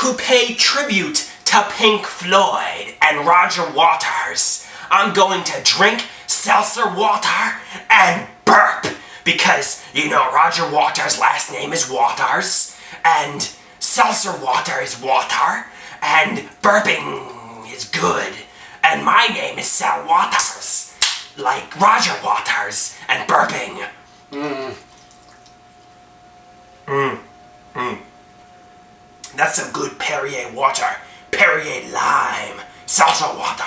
to pay tribute to Pink Floyd and Roger Waters, I'm going to drink seltzer water and burp. Because, you know, Roger Waters' last name is Waters, and seltzer water is water, and burping is good. And my name is Sal Waters, like Roger Waters, and burping. That's some good Perrier water. Perrier lime. Seltzer water.